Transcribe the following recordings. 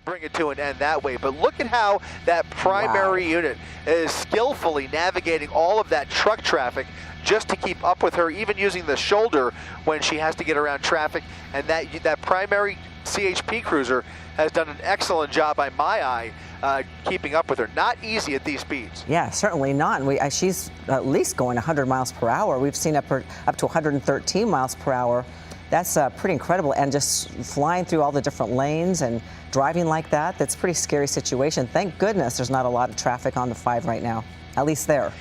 bring it to an end that way. But look at how that primary unit is skillfully navigating all of that truck traffic just to keep up with her, even using the shoulder when she has to get around traffic. And that primary CHP cruiser has done an excellent job, by my eye, keeping up with her. Not easy at these speeds. Yeah, certainly not. And she's at least going 100 miles per hour. We've seen up to 113 miles per hour. That's pretty incredible. And just flying through all the different lanes and driving like that, that's a pretty scary situation. Thank goodness there's not a lot of traffic on the 5 right now, at least there.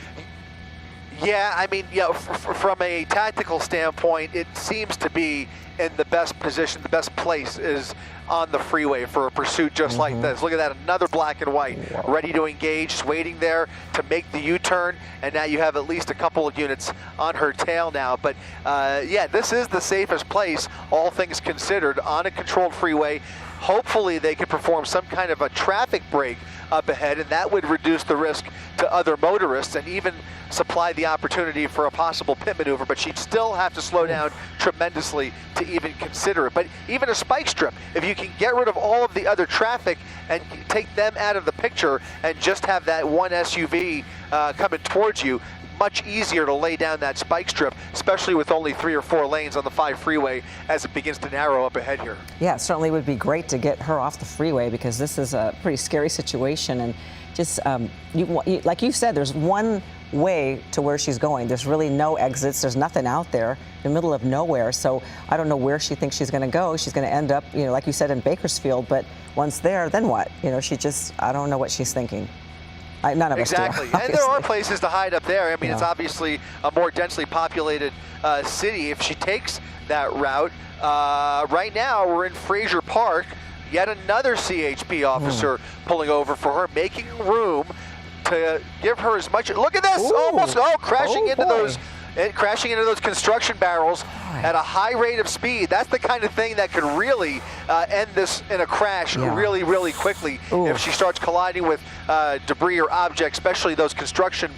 Yeah, I mean, from a tactical standpoint, it seems to be in the best position, the best place is on the freeway for a pursuit just like this. Look at that, another black and white, ready to engage, just waiting there to make the U-turn, and now you have at least a couple of units on her tail now. But yeah, this is the safest place, all things considered, on a controlled freeway. Hopefully they can perform some kind of a traffic brake up ahead, and that would reduce the risk to other motorists and even supply the opportunity for a possible pit maneuver. But she'd still have to slow down tremendously to even consider it. But even a spike strip, if you can get rid of all of the other traffic and take them out of the picture and just have that one SUV coming towards you, much easier to lay down that spike strip, especially with only 3 or 4 lanes on the 5 freeway as it begins to narrow up ahead here. Yeah, it certainly would be great to get her off the freeway, because this is a pretty scary situation. And just like you said, there's one way to where she's going. There's really no exits. There's nothing out there in the middle of nowhere. So I don't know where she thinks she's going to go. She's going to end up, like you said, in Bakersfield. But once there, then what? I don't know what she's thinking. None of us do, exactly. And there are places to hide up there. I mean, it's obviously a more densely populated city if she takes that route. Right now, we're in Fraser Park. Yet another CHP officer pulling over for her, making room to give her as much. Look at this! Almost crashing into those construction barrels at a high rate of speed. That's the kind of thing that could really end this in a crash really, really quickly if she starts colliding with debris or objects, especially those construction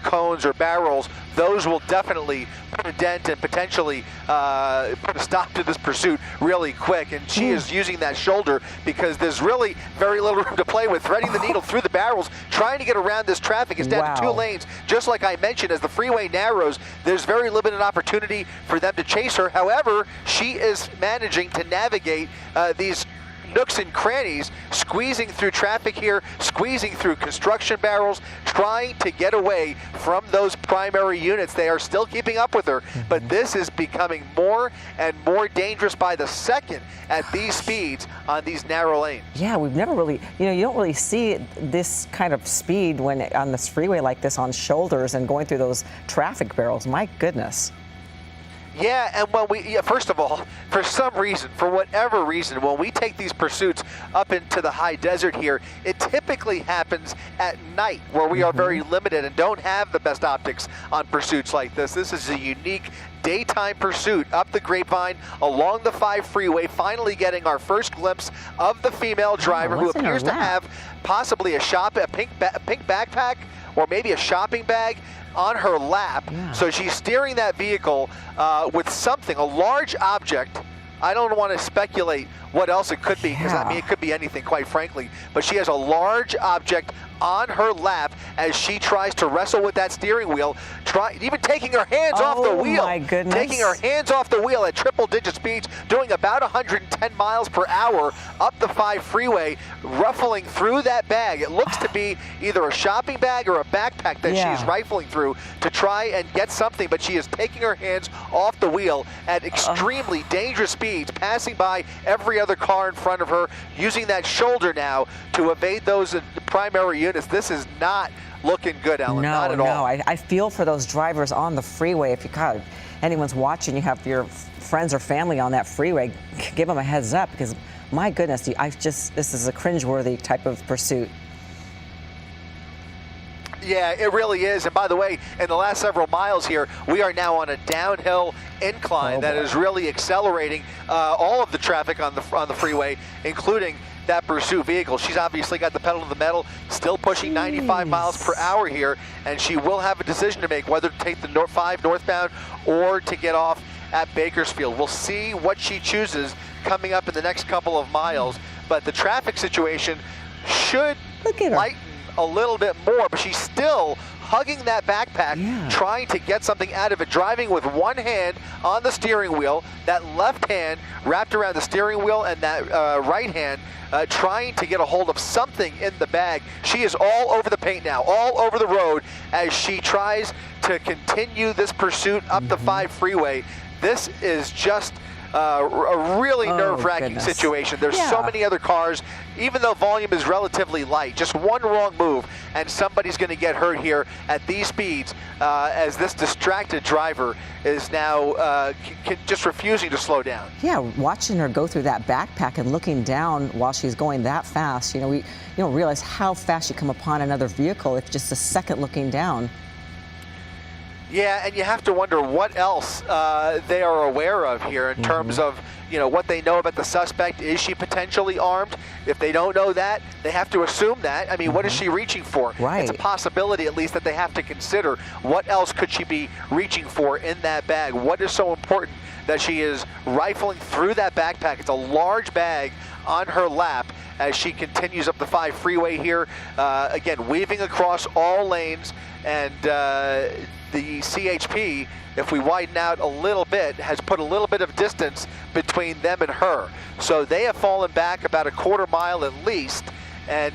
cones or barrels. Those will definitely put a dent and potentially put a stop to this pursuit really quick. And she is using that shoulder because there's really very little room to play with, threading the needle through the barrels, trying to get around this traffic. It's down to 2 lanes. Just like I mentioned, as the freeway narrows, there's very limited opportunity for them to chase her. However, she is managing to navigate these nooks and crannies, squeezing through traffic here, squeezing through construction barrels, trying to get away from those primary units. They are still keeping up with her, but this is becoming more and more dangerous by the second at these speeds on these narrow lanes. Yeah, we've never really, you don't really see this kind of speed when on this freeway like this on shoulders and going through those traffic barrels. My goodness. Yeah, and when first of all, for some reason, for whatever reason, when we take these pursuits up into the high desert here, it typically happens at night, where we are very limited and don't have the best optics on pursuits like this. This is a unique daytime pursuit up the Grapevine along the 5 freeway, finally getting our first glimpse of the female driver who appears to have possibly a pink backpack or maybe a shopping bag on her lap. So she's steering that vehicle with something, a large object. I don't want to speculate what else it could be, because I mean, it could be anything, quite frankly. But she has a large object on her lap as she tries to wrestle with that steering wheel, even taking her hands off the wheel. My goodness. Taking her hands off the wheel at triple-digit speeds, doing about 110 miles per hour up the 5 freeway, ruffling through that bag. It looks to be either a shopping bag or a backpack that she's rifling through to try and get something, but she is taking her hands off the wheel at extremely dangerous speeds, passing by every other car in front of her, using that shoulder now to evade those primary units. This is not looking good, Ellen. Not at all. No, I feel for those drivers on the freeway. If anyone's watching, you have your friends or family on that freeway, give them a heads up, because my goodness, this is a cringeworthy type of pursuit. Yeah, it really is. And by the way, in the last several miles here, we are now on a downhill incline that is really accelerating all of the traffic on the freeway, including that pursuit vehicle. She's obviously got the pedal to the metal, still pushing 95 miles per hour here, and she will have a decision to make whether to take the 5 northbound or to get off at Bakersfield. We'll see what she chooses coming up in the next couple of miles. but the traffic situation should Look at her. lighten a little bit more, but she's still hugging that backpack, trying to get something out of it, driving with one hand on the steering wheel, that left hand wrapped around the steering wheel, and that right hand trying to get a hold of something in the bag. She is all over the paint now, all over the road, as she tries to continue this pursuit up the 5 freeway. This is just a really nerve-wracking situation. There's so many other cars, even though volume is relatively light. Just one wrong move, and somebody's going to get hurt here at these speeds, as this distracted driver is now just refusing to slow down. Yeah, watching her go through that backpack and looking down while she's going that fast, you know, you don't realize how fast you come upon another vehicle if just a second looking down. Yeah, and you have to wonder what else they are aware of here in terms of, you know, what they know about the suspect. Is she potentially armed? If they don't know that, they have to assume that. I mean, what is she reaching for? Right. It's a possibility, at least, that they have to consider. What else could she be reaching for in that bag? What is so important that she is rifling through that backpack? It's a large bag on her lap as she continues up the 5 freeway here. Again, weaving across all lanes, and the CHP, if we widen out a little bit, has put a little bit of distance between them and her. So they have fallen back about a quarter mile at least, and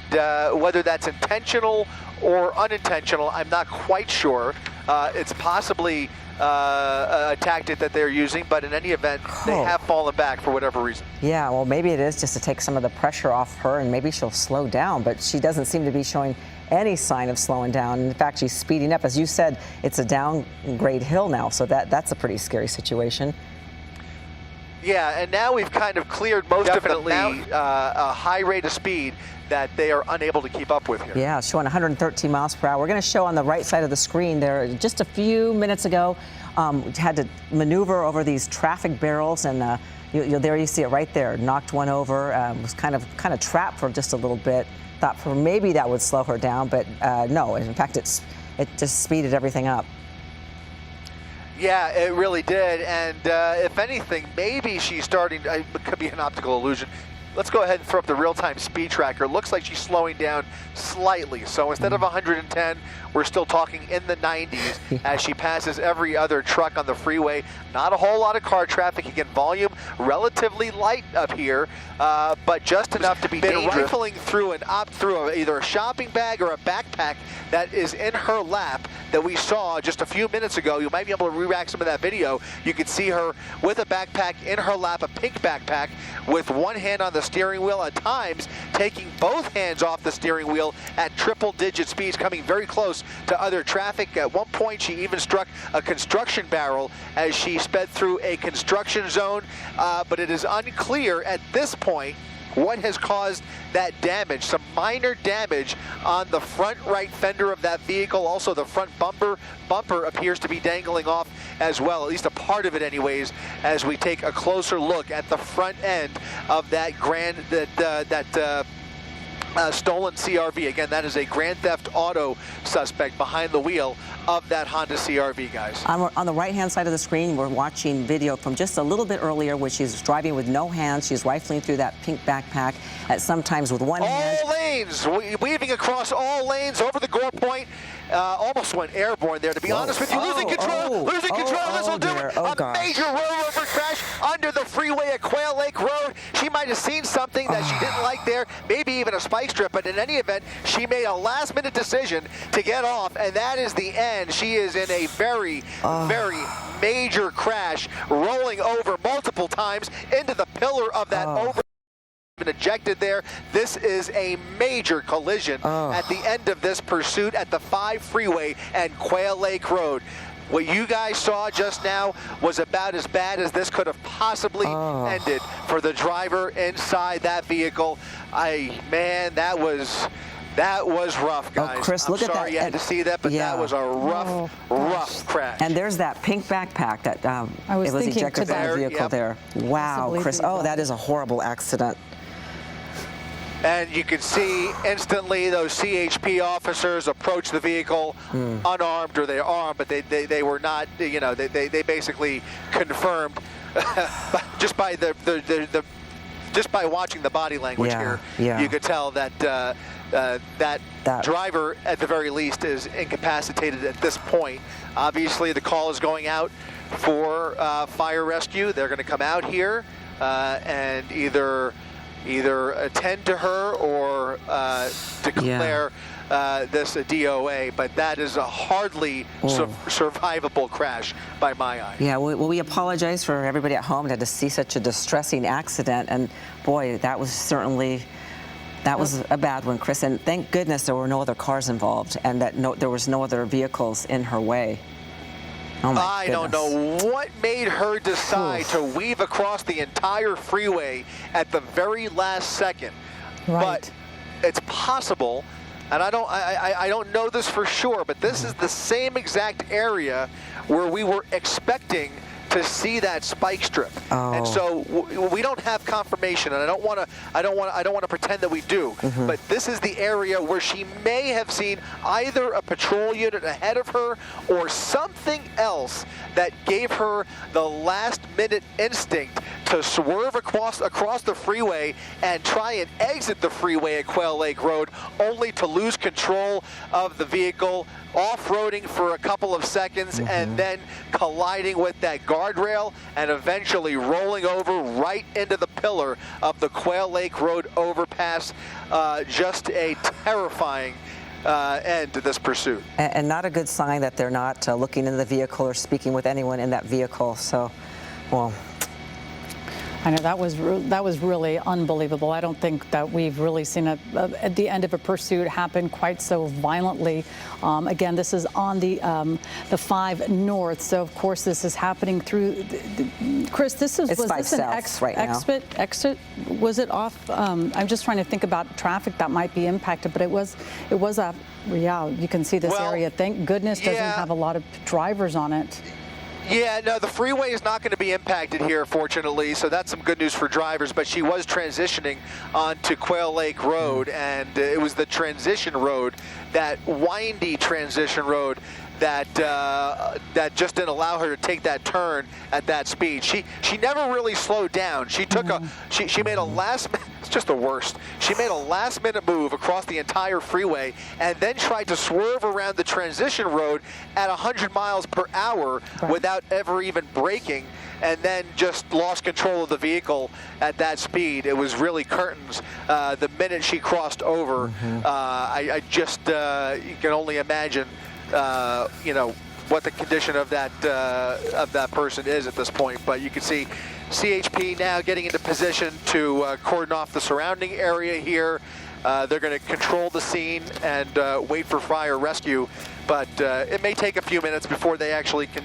whether that's intentional or unintentional, I'm not quite sure. It's possibly a tactic that they're using, but in any event, they have fallen back for whatever reason. Yeah, well, maybe it is just to take some of the pressure off her, and maybe she'll slow down, but she doesn't seem to be showing any sign of slowing down. In fact, she's speeding up. As you said, it's a downgrade hill now, so that's a pretty scary situation. Yeah, and now we've kind of cleared most of a high rate of speed that they are unable to keep up with here. Yeah, showing 113 miles per hour. We're going to show on the right side of the screen there just a few minutes ago, had to maneuver over these traffic barrels, and there you see it right there, knocked one over, was kind of trapped for just a little bit. Thought for maybe that would slow her down, but no, in fact, it just speeded everything up. Yeah, it really did, and if anything, maybe she's starting, it could be an optical illusion. Let's go ahead and throw up the real-time speed tracker. It looks like she's slowing down slightly. So instead of 110, we're still talking in the 90s as she passes every other truck on the freeway. Not a whole lot of car traffic. Again, volume relatively light up here, but just enough to be dangerous. Rifling through either a shopping bag or a backpack that is in her lap that we saw just a few minutes ago. You might be able to re-rack some of that video. You could see her with a backpack in her lap, a pink backpack, with one hand on the steering wheel, at times taking both hands off the steering wheel at triple-digit speeds, coming very close to other traffic. At one point, she even struck a construction barrel as she sped through a construction zone, but it is unclear at this point what has caused that damage. Some minor damage on the front right fender of that vehicle. Also, the front bumper appears to be dangling off as well, at least a part of it anyways, as we take a closer look at the front end of that stolen CRV. Again, that is a Grand Theft Auto suspect behind the wheel of that Honda CRV, guys. On the right-hand side of the screen, we're watching video from just a little bit earlier where she's driving with no hands. She's rifling through that pink backpack, sometimes with one hand. All lanes, weaving across all lanes over the gore point. Almost went airborne there, to be honest with you. Losing control. This will do it. A major rollover crash under the freeway at Quail Lake Road. She might have seen something that she didn't like there, maybe even a spike strip, but in any event, she made a last-minute decision to get off, and that is the end. She is in a very, very major crash, rolling over multiple times into the pillar of that been ejected there. This is a major collision at the end of this pursuit at the 5 freeway and Quail Lake Road. What you guys saw just now was about as bad as this could have possibly ended for the driver inside that vehicle. Man, that was rough, guys. Chris, look at that. I'm sorry you had to see that, but that was a rough crash. And there's that pink backpack that it was ejected from the vehicle there. Wow, Chris. That is a horrible accident. And you could see instantly those CHP officers approach the vehicle unarmed, or they're armed, but they were not, you know, they basically confirmed just by the just by watching the body language Yeah, here, yeah. you could tell that that driver, at the very least, is incapacitated at this point. Obviously, the call is going out for fire rescue. They're going to come out here and either attend to her or declare this a DOA, but that is a hardly survivable crash by my eye. Yeah, well, we apologize for everybody at home that had to see such a distressing accident, and boy, that was a bad one, Chris, and thank goodness there were no other cars involved and that there was no other vehicles in her way. Oh my I don't goodness. know what made her decide to weave across the entire freeway at the very last second. Right. But it's possible, and I don't know this for sure, but this is the same exact area where we were expecting to see that spike strip. And so we don't have confirmation, and I don't want to pretend that we do. But this is the area where she may have seen either a patrol unit ahead of her or something else that gave her the last-minute instinct to swerve across the freeway and try and exit the freeway at Quail Lake Road, only to lose control of the vehicle, off-roading for a couple of seconds, and then colliding with that guardrail and eventually rolling over right into the pillar of the Quail Lake Road overpass. Just a terrifying end to this pursuit. And not a good sign that they're not looking in the vehicle or speaking with anyone in that vehicle. So, well, I know that was really unbelievable. I don't think that we've really seen at the end of a pursuit happen quite so violently. Again, this is on the 5 North, so of course this is happening through. Chris, was this an exit? Was it off? I'm just trying to think about traffic that might be impacted, but it was a. Yeah, you can see this area. Thank goodness doesn't have a lot of drivers on it. Yeah, no, the freeway is not going to be impacted here, fortunately, so that's some good news for drivers, but she was transitioning onto Quail Lake Road, and it was the transition road, that windy transition road, that just didn't allow her to take that turn at that speed. She never really slowed down. She took she made a it's just the worst. She made a last-minute move across the entire freeway and then tried to swerve around the transition road at 100 miles per hour without ever even braking, and then just lost control of the vehicle at that speed. It was really curtains the minute she crossed over. I just, you can only imagine, you know, what the condition of that person is at this point. But you can see CHP now getting into position to cordon off the surrounding area here. They're going to control the scene and wait for fire rescue, but it may take a few minutes before they actually can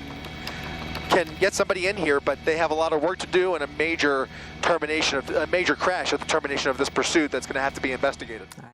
get somebody in here. But they have a lot of work to do, and a major crash at the termination of this pursuit that's going to have to be investigated.